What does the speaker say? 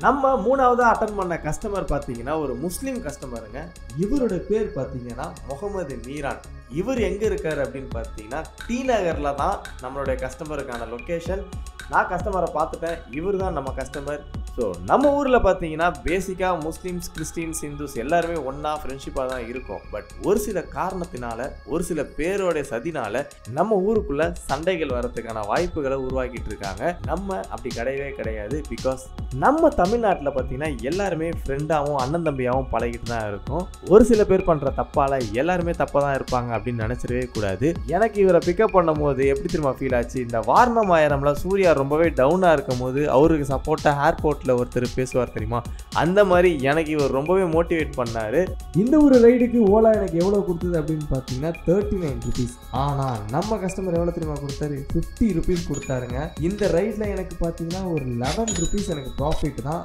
நம்ம மூணாவது அட்டெண்ட் பண்ண கஸ்டமர் பார்த்தீங்கன்னா ஒரு முஸ்லீம் கஸ்டமருங்க. இவரோட பேர் பார்த்தீங்கன்னா முகமது மீரான். இவர் எங்கே இருக்கார் அப்படின்னு பார்த்தீங்கன்னா டி நகரில் தான் நம்மளுடைய கஸ்டமருக்கான லொக்கேஷன். நான் கஸ்டமரை பார்த்துட்டேன், இவர் தான் நம்ம கஸ்டமர். ஸோ நம்ம ஊரில் பார்த்தீங்கன்னா பேசிக்காக முஸ்லீம்ஸ், கிறிஸ்டின்ஸ், இந்துஸ் எல்லாருமே ஒன்றா ஃப்ரெண்ட்ஷிப்பாக தான் இருக்கும். பட் ஒரு சில காரணத்தினால, ஒரு சில பேரோடைய சதினால நம்ம ஊருக்குள்ளே சண்டைகள் வரதுக்கான வாய்ப்புகளை உருவாக்கிட்டு இருக்காங்க. நம்ம அப்படி கிடையவே கிடையாது. பிகாஸ் நம்ம தமிழ்நாட்டில் பார்த்தீங்கன்னா எல்லாருமே ஃப்ரெண்டாகவும் அண்ணன் தம்பியாகவும் பழகிட்டு தான் இருக்கும். ஒரு சில பேர் பண்ணுற தப்பால் எல்லாருமே தப்பாக தான் இருப்பாங்க அப்படின்னு நினச்சிடவே கூடாது. எனக்கு இவரை பிக்கப் பண்ணும் போது எப்படி திரும்ப ஃபீல் ஆச்சு, இந்த வாரணம் ஆயிரம்ல சூர்யா ரொம்பவே டவுனாக இருக்கும் போது அவருக்கு சப்போர்ட்டாக ஏர்போர்ட்டில் ஒருத்தர் பேசுவார் தெரியுமா, அந்த மாதிரி எனக்கு இவர் ரொம்பவே மோட்டிவேட் பண்ணாரு. இந்த ஒரு ரைடுக்கு ஓலா எனக்கு எவ்வளோ கொடுத்தது அப்படின்னு பார்த்தீங்கன்னா 39 rupees. ஆனால் நம்ம கஸ்டமர் எவ்வளோ தெரியுமா கொடுத்தாரு, 50 rupees கொடுத்தாருங்க. இந்த ரைடில் எனக்கு பார்த்தீங்கன்னா ஒரு 11 rupees எனக்கு ப்ராஃபிட் தான்.